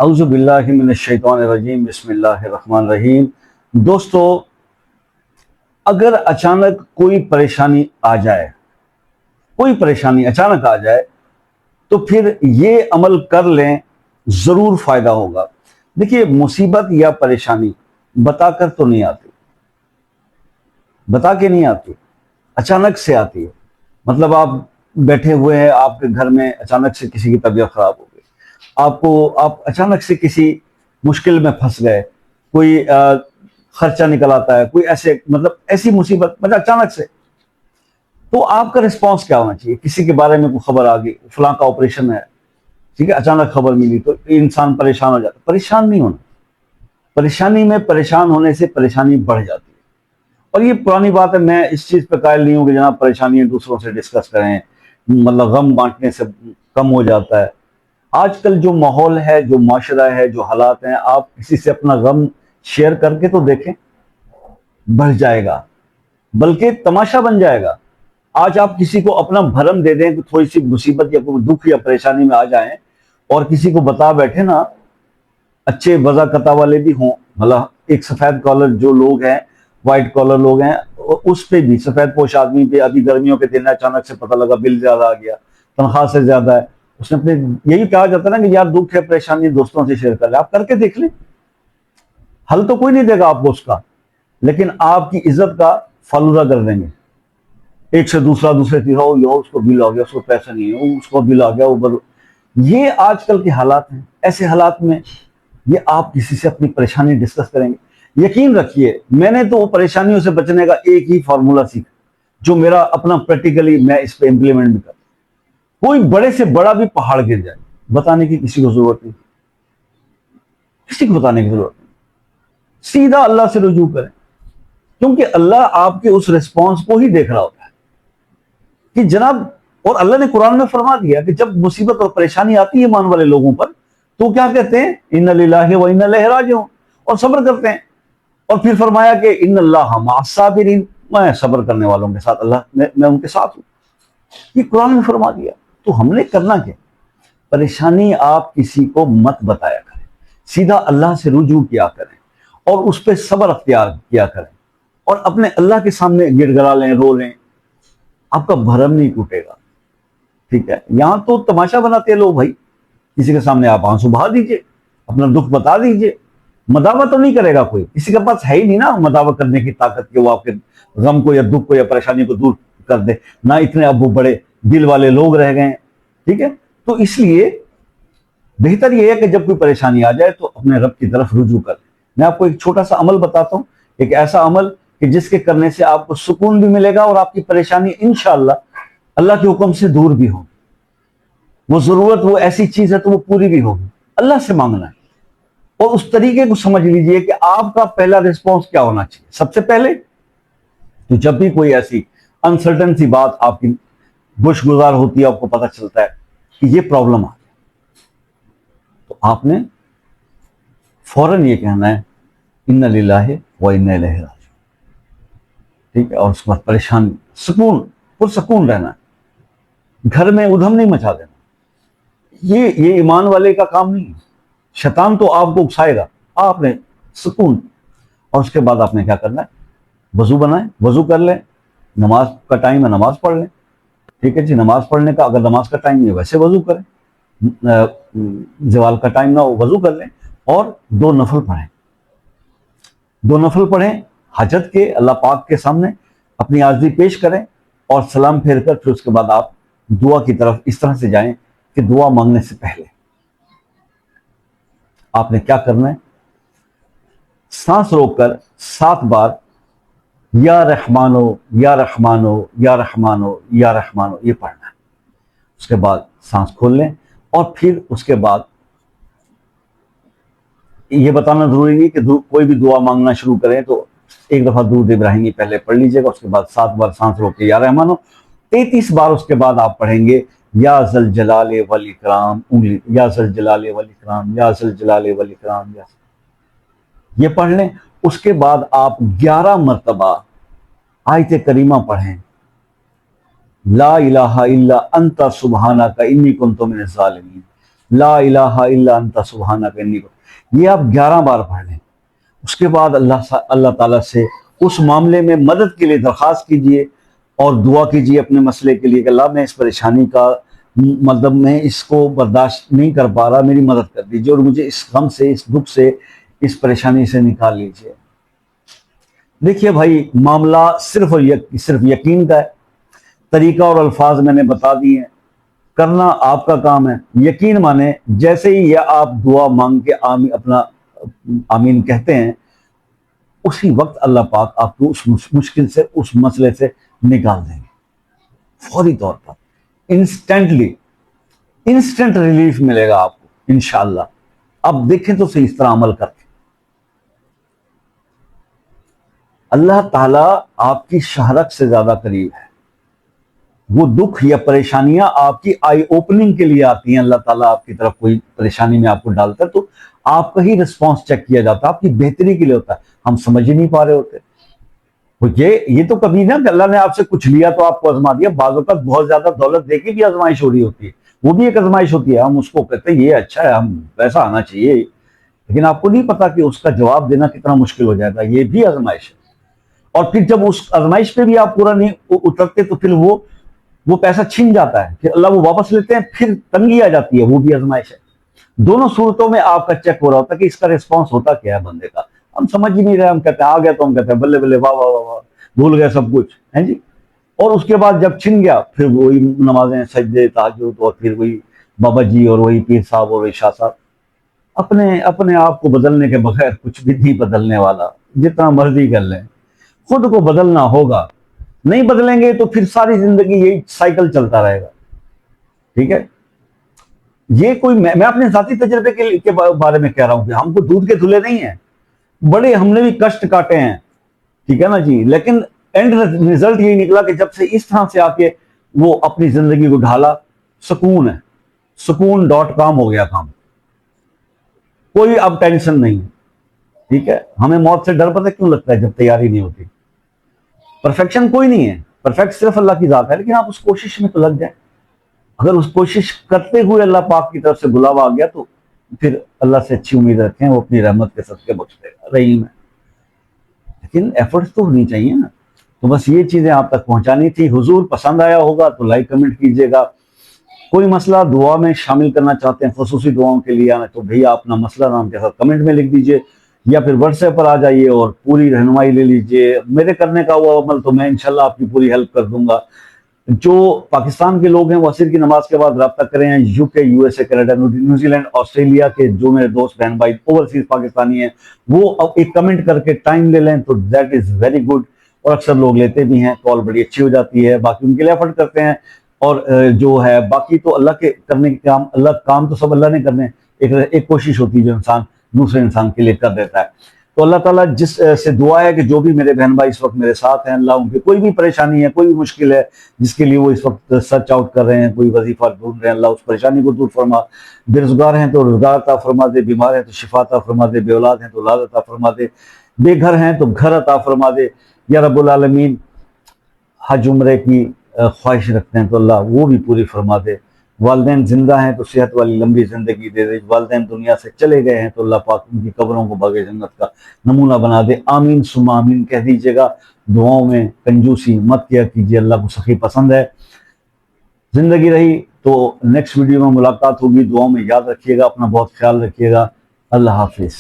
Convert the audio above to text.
اعوذ باللہ من الشیطان الرجیم، بسم اللہ الرحمن الرحیم۔ دوستو، اگر اچانک کوئی پریشانی آ جائے، اچانک آ جائے تو پھر یہ عمل کر لیں، ضرور فائدہ ہوگا۔ دیکھیے، مصیبت یا پریشانی بتا کر تو نہیں آتی، بتا کے نہیں آتی، اچانک سے آتی ہے۔ مطلب آپ بیٹھے ہوئے ہیں، آپ کے گھر میں اچانک سے کسی کی طبیعت خراب ہو گئی، آپ اچانک سے کسی مشکل میں پھنس گئے، کوئی خرچہ نکل آتا ہے، کوئی ایسی مصیبت اچانک سے، تو آپ کا رسپانس کیا ہونا چاہیے؟ کسی کے بارے میں کوئی خبر آ گئی، فلاں کا آپریشن ہے، ٹھیک ہے، اچانک خبر ملی تو انسان پریشان ہو جاتا ہے۔ پریشان نہیں ہونا، پریشانی میں پریشان ہونے سے پریشانی بڑھ جاتی ہے۔ اور یہ پرانی بات ہے، میں اس چیز پہ قائل نہیں ہوں کہ جناب پریشانی دوسروں سے ڈسکس کریں، غم بانٹنے سے کم ہو جاتا ہے۔ آج کل جو ماحول ہے، جو معاشرہ ہے، جو حالات ہیں، آپ کسی سے اپنا غم شیئر کر کے تو دیکھیں، بڑھ جائے گا، بلکہ تماشا بن جائے گا۔ آج آپ کسی کو اپنا بھرم دے دیں کہ تھوڑی سی مصیبت یا کوئی دکھ یا پریشانی میں آ جائیں اور کسی کو بتا بیٹھے نا، اچھے وضاقتہ والے بھی ہوں، مطلب ایک سفید کالر جو لوگ ہیں، وائٹ کالر لوگ ہیں، اس پہ بھی، سفید پوش آدمی پہ ابھی گرمیوں کے دن اچانک سے پتہ لگا بل زیادہ آ گیا، تنخواہ سے زیادہ ہے، اس نے اپنے، یہی کہا جاتا ہے نا کہ یار دکھ ہے، پریشانی دوستوں سے شیئر کر لیں۔ آپ کر کے دیکھ لیں، حل تو کوئی نہیں دے گا آپ کو اس کا، لیکن آپ کی عزت کا فالودہ کر دیں گے۔ ایک سے دوسرے تیسرا، اس کو بل آ گیا، اس کو پیسہ نہیں ہے، اس کو بل آ گیا، یہ آج کل کے حالات ہیں۔ ایسے حالات میں یہ آپ کسی سے اپنی پریشانی ڈسکس کریں گے، یقین رکھیے میں نے تو وہ پریشانیوں سے بچنے کا ایک ہی فارمولا سیکھا، جو میرا اپنا پریکٹیکلی میں اس پہ امپلیمنٹ بھی کرتا ہوں۔ کوئی بڑے سے بڑا بھی پہاڑ گر جائے، بتانے کی کسی کو ضرورت نہیں، کسی کو بتانے کی ضرورت نہیں، سیدھا اللہ سے رجوع کریں، کیونکہ اللہ آپ کے اس ریسپانس کو ہی دیکھ رہا ہوتا ہے کہ جناب، اور اللہ نے قرآن میں فرما دیا کہ جب مصیبت اور پریشانی آتی ہے ایمان والے لوگوں پر تو کیا کہتے ہیں؟ ان للہ و انا الیہ راجعون، اور صبر کرتے ہیں۔ اور پھر فرمایا کہ ان اللہ مع الصابرین، میں صبر کرنے والوں کے ساتھ، اللہ میں ان کے ساتھ ہوں، یہ قرآن میں فرما دیا۔ تو ہم نے کرنا کیا؟ پریشانی آپ کسی کو مت بتایا کریں، سیدھا اللہ سے رجوع کیا کریں اور اس پہ صبر اختیار کیا کریں، اور اپنے اللہ کے سامنے گڑ گڑا لیں، رو لیں، آپ کا بھرم نہیں ٹوٹے گا، ٹھیک ہے۔ یہاں تو تماشا بناتے ہیں لوگ، بھائی کسی کے سامنے آپ آنسو بہا دیجئے، اپنا دکھ بتا دیجئے، مداوع تو نہیں کرے گا کوئی، کسی کے پاس ہے ہی نہیں نا مداوع کرنے کی طاقت کہ وہ آپ کے غم کو یا دکھ کو یا پریشانی کو دور کر دے، نہ اتنے اب وہ بڑے دل والے لوگ رہ گئے ہیں، ٹھیک ہے۔ تو اس لیے بہتر یہ ہے کہ جب کوئی پریشانی آ جائے تو اپنے رب کی طرف رجوع کر لیں۔ میں آپ کو ایک چھوٹا سا عمل بتاتا ہوں، ایک ایسا عمل کہ جس کے کرنے سے آپ کو سکون بھی ملے گا اور آپ کی پریشانی انشاءاللہ اللہ کے حکم سے دور بھی ہوگی۔ وہ ضرورت، وہ ایسی چیز ہے تو وہ پوری بھی ہوگی، اللہ سے مانگنا ہے۔ اور اس طریقے کو سمجھ لیجئے کہ آپ کا پہلا رسپانس کیا ہونا چاہیے۔ سب سے پہلے تو جب بھی کوئی ایسی انسرٹن سی بات آپ کی گوش گزار ہوتی ہے، آپ کو پتہ چلتا ہے کہ یہ پرابلم آ گئی، تو آپ نے فوراً یہ کہنا ہے ان للہ و انا الیہ راجعون، ٹھیک ہے۔ اور اس وقت پریشان، سکون، پرسکون رہنا ہے، گھر میں ادھم نہیں مچا دینا، یہ ایمان والے کا کام نہیں ہے۔ شیطان تو آپ کو اکسائے گا، آپ نے سکون۔ اور اس کے بعد آپ نے کیا کرنا ہے؟ وضو بنائیں، وضو کر لیں، نماز کا ٹائم ہے نماز پڑھ لیں، ٹھیک ہے جی۔ نماز پڑھنے کا اگر نماز کا ٹائم نہیں ہے ویسے وضو کریں، زوال کا ٹائم نہ ہو وضو کر لیں، اور 2 نفل پڑھیں، 2 نفل پڑھیں حاجت کے، اللہ پاک کے سامنے اپنی عاجزی پیش کریں، اور سلام پھیر کر پھر اس کے بعد آپ دعا کی طرف اس طرح سے جائیں کہ دعا مانگنے سے پہلے آپ نے کیا کرنا ہے؟ سانس روک کر 7 بار یا رحمانو یا رحمانو یا رحمانو یا رحمانو یہ پڑھنا ہے۔ اس کے بعد سانس کھول لیں، اور پھر اس کے بعد یہ بتانا ضروری نہیں کہ کوئی بھی دعا مانگنا شروع کریں تو ایک دفعہ درود ابراہیمی پہلے پڑھ لیجئے گا، اس کے بعد 7 بار سانس روک کے یا رحمانو، 33 بار اس کے بعد آپ پڑھیں گے یا ذل جلال والاکرام، یا ذل جلال والاکرام، یا ذل جلال والاکرام، یہ پڑھ لیں۔ اس کے بعد آپ 11 مرتبہ آیت کریمہ پڑھیں، لا الہ الا انت سبحانک انی کنت من الظالمین، لا الہ الا انت سبحانک انی کنت، یہ آپ 11 بار پڑھ لیں۔ اس کے بعد اللہ تعالیٰ سے اس معاملے میں مدد کے لیے درخواست کیجئے اور دعا کیجئے اپنے مسئلے کے لیے کہ اللہ میں اس پریشانی کا مطلب میں اس کو برداشت نہیں کر پا رہا، میری مدد کر دیجئے اور مجھے اس غم سے، اس دکھ سے، اس پریشانی سے نکال لیجئے۔ دیکھیے بھائی، معاملہ صرف یقین کا ہے۔ طریقہ اور الفاظ میں نے بتا دی ہیں، کرنا آپ کا کام ہے۔ یقین مانے جیسے ہی یہ آپ دعا مانگ کے اپنا آمین کہتے ہیں، اسی وقت اللہ پاک آپ کو اس مشکل سے، اس مسئلے سے نکال دیں گے فوری طور پر، انسٹنٹ ریلیف ملے گا آپ کو انشاءاللہ۔ اب دیکھیں تو صحیح اس طرح عمل کر کے اللہ تعالیٰ آپ کی شہرت سے زیادہ قریب ہے۔ وہ دکھ یا پریشانیاں آپ کی آئی اوپننگ کے لیے آتی ہیں۔ اللہ تعالیٰ آپ کی طرف کوئی پریشانی میں آپ کو ڈالتا ہے تو آپ کا ہی رسپانس چیک کیا جاتا ہے، آپ کی بہتری کے لیے ہوتا ہے، ہم سمجھ ہی نہیں پا رہے ہوتے۔ یہ تو کبھی نہ کہ اللہ نے آپ سے کچھ لیا تو آپ کو آزما دیا، بعض اوقات بہت زیادہ دولت دے کے بھی آزمائش ہو رہی ہوتی ہے، وہ بھی ایک آزمائش ہوتی ہے، ہم اس کو کہتے ہیں یہ اچھا ہے، ہم پیسہ آنا چاہیے، لیکن آپ کو نہیں پتا کہ اس کا جواب دینا کتنا مشکل ہو جائے گا، یہ بھی آزمائش ہے۔ اور پھر جب اس آزمائش پہ بھی آپ پورا نہیں اترتے تو پھر وہ پیسہ چھن جاتا ہے، پھر اللہ وہ واپس لیتے ہیں، پھر تنگی آ جاتی ہے، وہ بھی آزمائش ہے۔ دونوں صورتوں میں آپ کا چیک ہو رہا ہوتا ہے کہ اس کا ریسپانس ہوتا کیا ہے بندے کا، ہم سمجھ ہی نہیں رہے، ہم کہتے ہیں آ گیا تو ہم کہتے ہیں بلے بلے واہ واہ واہ واہ، بھول گئے سب کچھ ہے جی۔ اور اس کے بعد جب چھن گیا پھر وہی نمازیں، سجدے، تہجد، اور پھر وہی بابا جی اور وہی پیر صاحب اور وہی شاہ صاحب۔ اپنے آپ کو بدلنے کے بغیر کچھ بھی نہیں بدلنے والا، جتنا مرضی کر لیں، خود کو بدلنا ہوگا۔ نہیں بدلیں گے تو پھر ساری زندگی یہی سائیکل چلتا رہے گا، ٹھیک ہے۔ یہ کوئی میں اپنے ذاتی تجربے کے بارے میں کہہ رہا ہوں کہ ہم کو دودھ کے دھلے نہیں ہیں، بڑے ہم نے بھی کشٹ کاٹے ہیں، ٹھیک ہے نا جی، لیکن اینڈ ریزلٹ یہی نکلا کہ جب سے اس طرح سے آ کے وہ اپنی زندگی کو ڈھالا، سکون ہے، سکون.com ہو گیا کام، کوئی اب ٹینشن نہیں، ٹھیک ہے۔ ہمیں موت سے ڈر پتہ کیوں لگتا ہے جب تیاری نہیں ہوتی؟ پرفیکشن کوئی نہیں ہے، پرفیکٹ صرف اللہ کی ذات ہے، لیکن آپ اس کوشش میں تو لگ جائیں۔ اگر اس کوشش کرتے ہوئے اللہ پاک کی طرف سے بلاوا آ گیا تو پھر اللہ سے اچھی امید رکھیں، وہ اپنی رحمت کے صدقے بخش دے گا، رحیم ہے۔ لیکن ایفرٹس تو ہونی چاہیے نا۔ تو بس یہ چیزیں آپ تک پہنچانی تھی۔ حضور پسند آیا ہوگا تو لائک کمنٹ کیجئے گا۔ کوئی مسئلہ دعا میں شامل کرنا چاہتے ہیں، خصوصی دعاؤں کے لیے آنا، تو بھیا اپنا مسئلہ نام کے ساتھ کمنٹ میں لکھ دیجئے، یا پھر واٹس ایپ پر آ جائیے اور پوری رہنمائی لے لیجئے۔ میرے کرنے کا وہ عمل تو میں انشاءاللہ آپ کی پوری ہیلپ کر دوں گا۔ جو پاکستان کے لوگ ہیں وہ عصر کی نماز کے بعد رابطہ کریں، یو کے، U S A, Canada, New Zealand, Australia کے جو میرے دوست بہن بھائی اوورسیز پاکستانی ہیں، وہ ایک کمنٹ کر کے ٹائم لے لیں تو دیٹ از ویری گڈ، اور اکثر لوگ لیتے بھی ہیں، کال بڑی اچھی ہو جاتی ہے، باقی ان کے لیے ایفرٹ کرتے ہیں۔ اور جو ہے باقی تو اللہ کے کرنے کے کام تو سب اللہ نے کرنے، ایک کوشش ہوتی ہے جو انسان دوسرے انسان کے لیے کر دیتا ہے۔ تو اللہ تعالیٰ جس سے دعا ہے کہ جو بھی میرے بہن بھائی اس وقت میرے ساتھ ہیں، اللہ ان کی کوئی بھی پریشانی ہے، کوئی بھی مشکل ہے جس کے لیے وہ اس وقت سرچ آؤٹ کر رہے ہیں، کوئی وظیفہ ڈھونڈ رہے ہیں، اللہ اس پریشانی کو دور فرما۔ بے روزگار ہیں تو روزگار عطا فرما دے، بیمار ہیں تو شفا عطا فرما دے، بے اولاد ہیں تو اولاد عطا فرما دے، بے گھر ہیں تو گھر عطا فرما دے یا رب العالمین۔ حج عمرے کی خواہش رکھتے ہیں تو اللہ وہ بھی پوری فرما دے۔ والدین زندہ ہیں تو صحت والی لمبی زندگی دے دے، والدین دنیا سے چلے گئے ہیں تو اللہ پاک ان کی قبروں کو باغ جنت کا نمونہ بنا دے۔ آمین ثم آمین کہہ دیجیے گا۔ دعاؤں میں کنجوسی مت کیا کیجیے، اللہ کو سخی پسند ہے۔ زندگی رہی تو نیکسٹ ویڈیو میں ملاقات ہوگی، دعاؤں میں یاد رکھیے گا، اپنا بہت خیال رکھیے گا۔ اللہ حافظ۔